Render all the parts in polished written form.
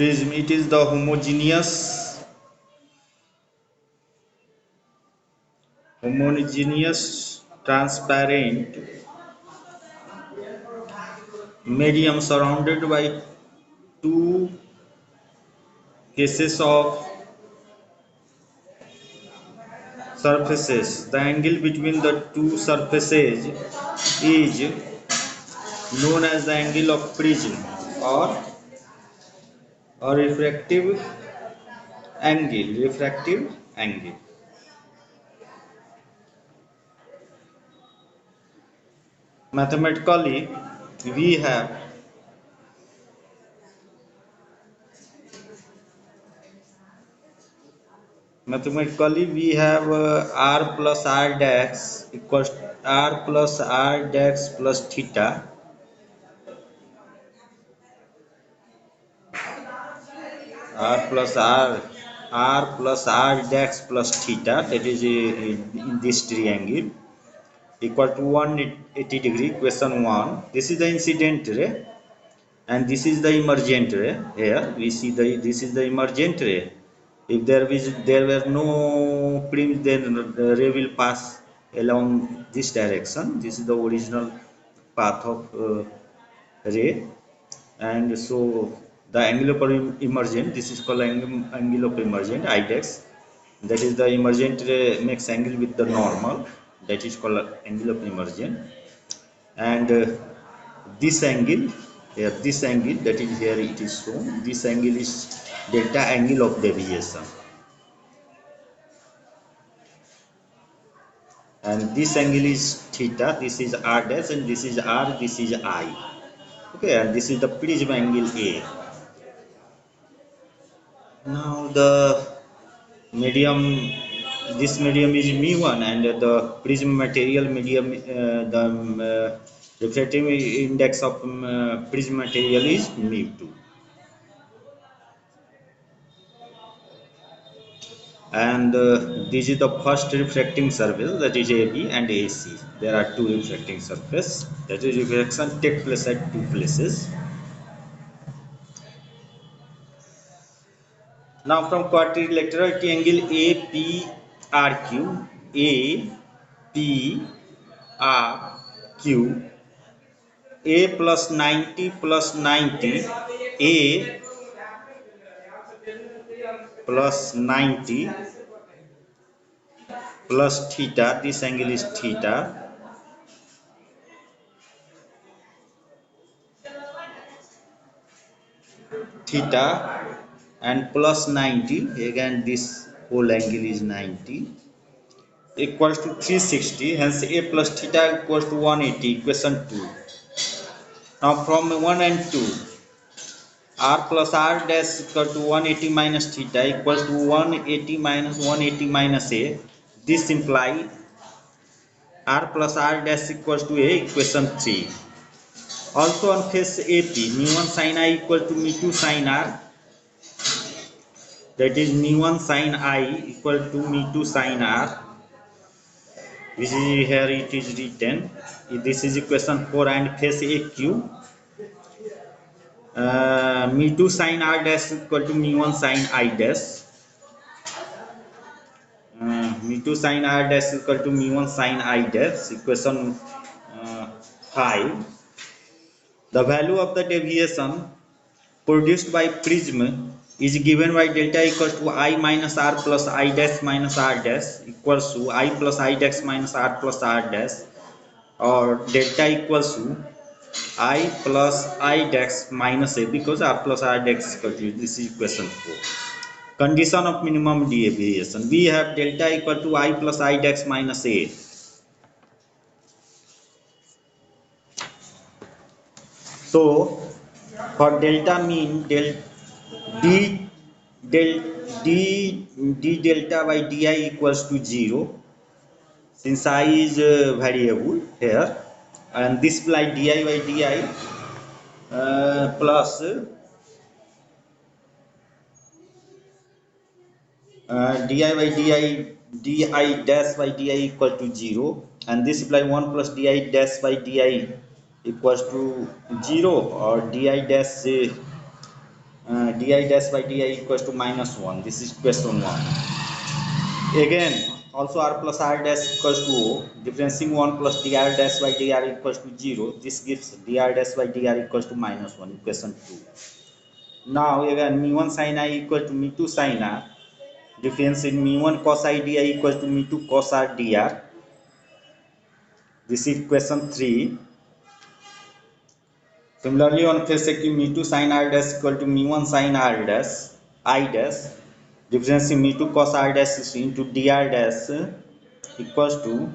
Prism, it is the homogeneous transparent medium surrounded by two cases of surfaces. The angle between the two surfaces is known as the angle of prism or refractive angle. Mathematically, we have r plus r dash equals r plus r dash plus theta, r plus r dash plus theta, that is in this triangle, equal to 180 degree. Question 1, this is the incident ray and this is the emergent ray. Here we see this is the emergent ray. If there were no prism, then the ray will pass along this direction. This is the original path of ray, and so the angle of emergent, this is called angle of emergent, I dash. That is the emergent ray makes angle with the normal, that is called angle of emergent. And this angle here, this angle that is here, it is shown, this angle is delta angle of deviation, and this angle is theta. This is r dash and this is r, this is I. Okay, and this is the prism angle A. Now the medium, this medium is mu1, and the prism material medium, the refractive index of prism material is mu2. And this is the first refracting surface, that is AB and AC. There are two refracting surface, that is refraction take place at two places. Now from quadrilateral triangle APRQ, APRQ, A plus 90 plus 90, A plus 90 plus theta, this angle is theta, and plus 90, again this whole angle is 90, equals to 360, hence A plus theta equals to 180, equation 2. Now from 1 and 2, r plus r dash equal to 180 minus theta equals to 180 minus 180 minus A. This implies r plus r dash equals to A, equation 3. Also on face AP, mu1 sin I equal to mu2 sin R, that is mu1 sin I equal to mu2 sin R, which is here it is written. This is equation 4. And face AQ, mu2 sin R dash equal to mu1 sin I dash, mu2 sin R dash equal to mu1 sin I dash, equation 5. The value of the deviation produced by prism is given by delta equals to I minus R plus I dash minus R dash equals to I plus I dash minus R plus R dash, or delta equals to I plus I dash minus A, because R plus R dash is equal to, this is equation 4. Condition of minimum deviation, we have delta equal to I plus I dash minus A. So for delta mean d delta by di equals to 0, since I is variable here, and this by di by di plus di by di dash by di equal to 0, and this imply 1 plus di dash by di equals to 0, or di dash di dash by di equals to minus 1. This is question 1. Again, also r plus r dash equals to O. Differentiating 1 plus dr dash by dr equals to 0. This gives dr dash by dr equals to minus 1. Equation 2. Now again, mu1 sin I equal to mu2 sin r. Difference in mu1 cos I di equals to mu2 cos r dr. This is equation 3. Similarly, on face second mu2 sin r dash equal to mu1 sin r dash I dash. Difference in mu2 cos r dash into dr dash equals to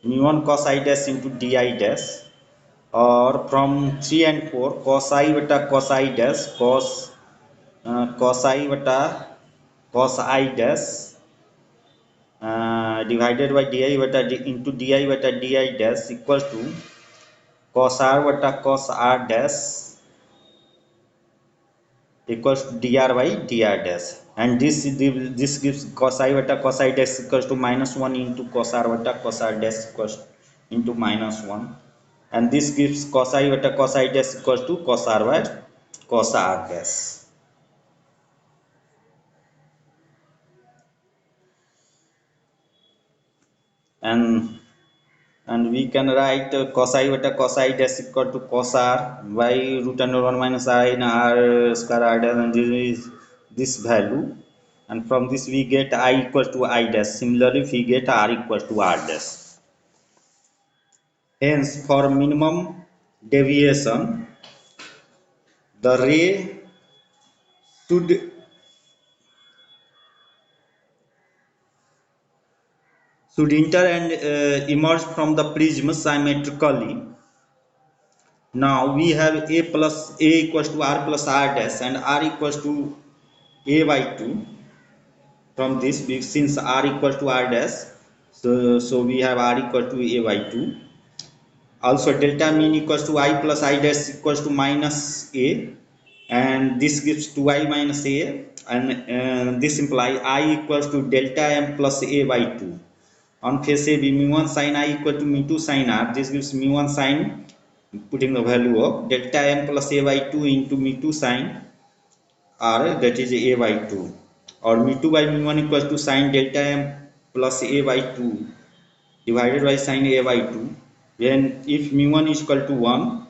mu1 cos I dash into di dash, or from 3 and 4 cos I beta cos I dash cos I beta cos I dash divided by di beta into di beta di dash equals to cos r beta cos r dash equals to dr by dr dash, and this gives cos I beta cos I dash equals to minus 1 into cos r beta cos r dash equals into minus 1, and this gives cos I beta cos I dash equals to cos r by cos r dash. And we can write cos I beta cos I dash equal to cos r by root under 1 minus I in r square r dash, and this is this value, and from this we get I equal to I dash. Similarly, we get r equal to r dash. Hence, for minimum deviation, the ray should enter and emerge from the prism symmetrically. Now we have a plus a equals to r plus r dash and r equals to a by 2. From this, since r equals to r dash, so we have r equal to a by 2. Also delta mean equals to I plus I dash equals to minus a, and this gives 2I minus a, and this implies I equals to delta m plus a by 2. On face a, mu1 sin I equal to mu2 sin r. This gives mu1 sin, putting the value of delta m plus a by 2 into mu2 sin r, that is a by 2, or mu2 by mu1 equals to sin delta m plus a by 2 divided by sin a by 2. When if mu1 is equal to 1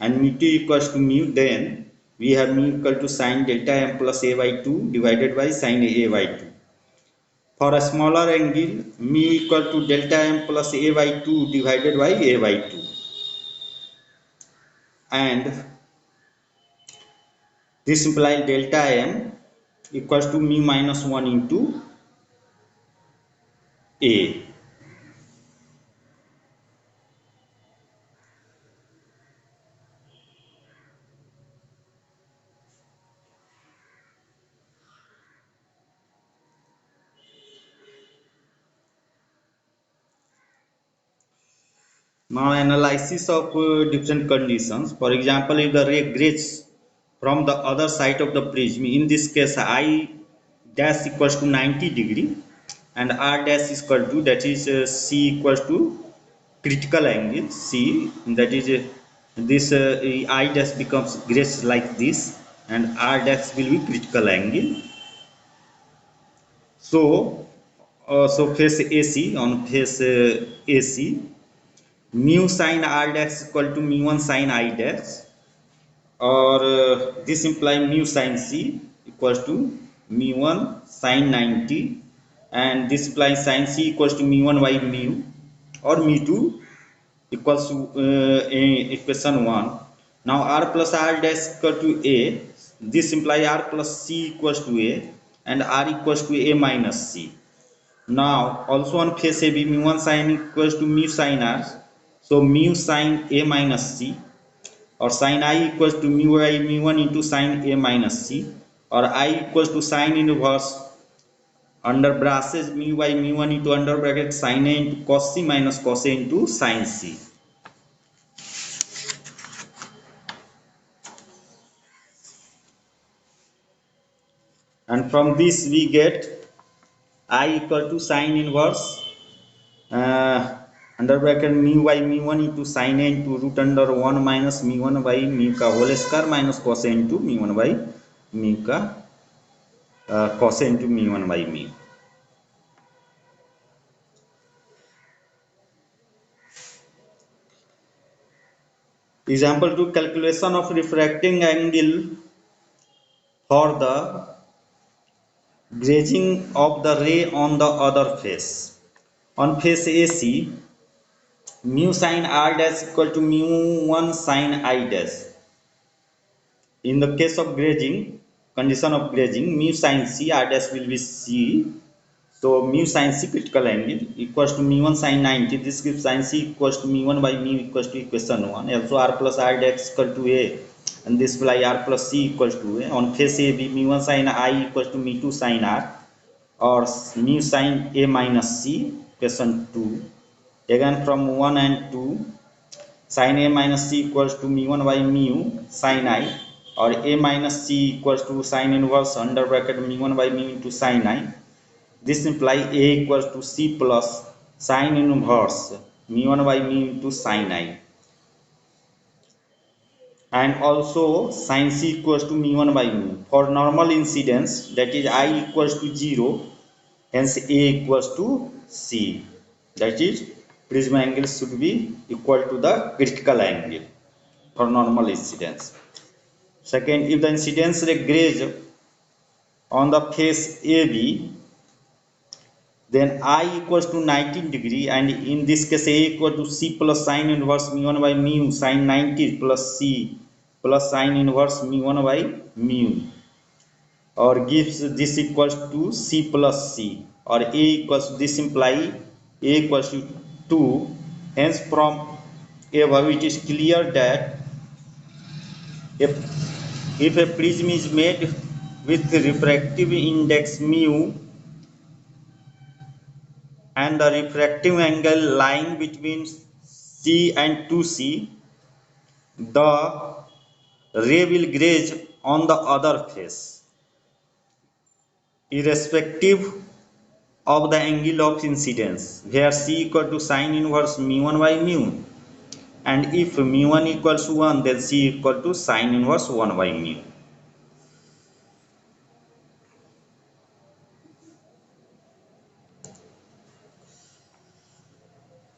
and mu2 equals to mu, then we have mu equal to sin delta m plus a by 2 divided by sin a by 2. For a smaller angle, mu equal to delta m plus a by 2 divided by a by 2, and this implies delta m equals to mu minus 1 into a. Now analysis of different conditions. For example, if the ray grazes from the other side of the prism, in this case I dash equals to 90 degree and r dash is equal to, that is c equals to critical angle c, that is this I dash becomes grazed like this and r dash will be critical angle. So face AC, on face AC, mu sin r dash equal to mu1 sin I dash, or this implies mu sin c equals to mu1 sin 90, and this implies sin c equals to mu1 by mu, or mu2 equals to equation 1. Now r plus r dash equal to a, this implies r plus c equals to a and r equals to a minus c. Now also on face AB, mu1 sin equals to mu sin r, so mu sin a minus c, or sin I equals to mu by mu1 into sin a minus c, or I equals to sin inverse under braces mu by mu1 into under bracket sin a into cos c minus cos a into sin c. And from this we get I equal to sin inverse under bracket mu by mu one into sine A into root under one minus mu one by mu का whole square minus cos A into mu one by mu का cos A into mu one by mu. Example 2, calculation of refracting angle for the grazing of the ray on the other face. On face AC, mu sin r dash equal to mu 1 sin I dash. In the case of grazing, condition of grazing, mu sin c r dash will be c. So mu sin c critical angle equals to mu 1 sin 90. This gives sin c equals to mu 1 by mu equals to equation 1. Also r plus r dash equal to a, and this will r plus c equals to a. On face a, b mu 1 sin I equals to mu 2 sin r, or mu sin a minus c, equation 2. Again from 1 and 2, sin a minus c equals to mu 1 by mu sin I, or a minus c equals to sin inverse under bracket mu 1 by mu into sin I. This implies a equals to c plus sin inverse mu 1 by mu into sin I, and also sin c equals to mu 1 by mu. For normal incidence, that is I equals to 0, hence a equals to c. That is prism angle should be equal to the critical angle for normal incidence. Second, if the incidence ray grazes on the face AB, then I equals to 19 degree, and in this case A equal to C plus sin inverse mu 1 by mu sin 90 plus C plus sin inverse mu 1 by mu, or gives this equals to C plus C, or A equals, this imply A equals to 2. Hence from above it is clear that if a prism is made with refractive index mu and the refractive angle lying between C and 2C, the ray will graze on the other face, irrespective of the angle of incidence, where C equal to sin inverse mu 1 by mu, and if mu 1 equals to 1, then C equal to sin inverse 1 by mu.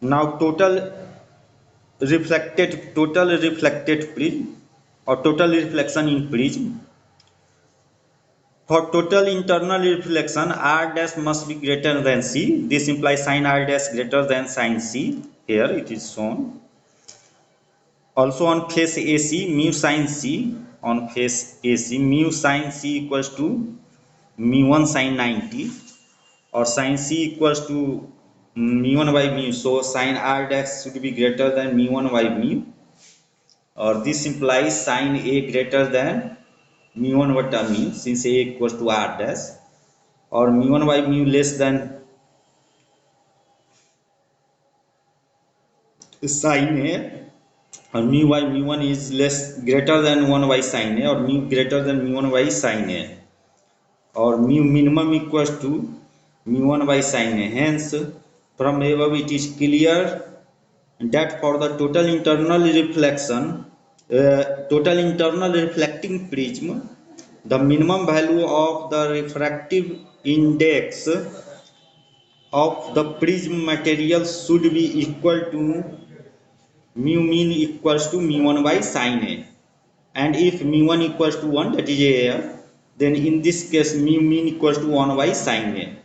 Now total reflected prism, or total reflection in prism. For total internal reflection, r dash must be greater than c. This implies sin r dash greater than sin c. Here it is shown. Also on face AC, mu sin c, on face AC, mu sin c equals to mu 1 sin 90, or sin c equals to mu 1 by mu. So sin r dash should be greater than mu 1 by mu, or this implies sin a greater than mu 1 bata mu, since a equals to r dash, or mu 1 by mu less than sin a, or mu by mu 1 is less greater than 1 by sin a, or mu greater than mu 1 by sin a, or mu minimum equals to mu 1 by sin a. Hence from above it is clear that for the total internal reflection, total internal reflecting prism, the minimum value of the refractive index of the prism material should be equal to mu mean equals to mu 1 by sin a, and if mu 1 equals to 1, that is a, then in this case mu mean equals to 1 by sin a.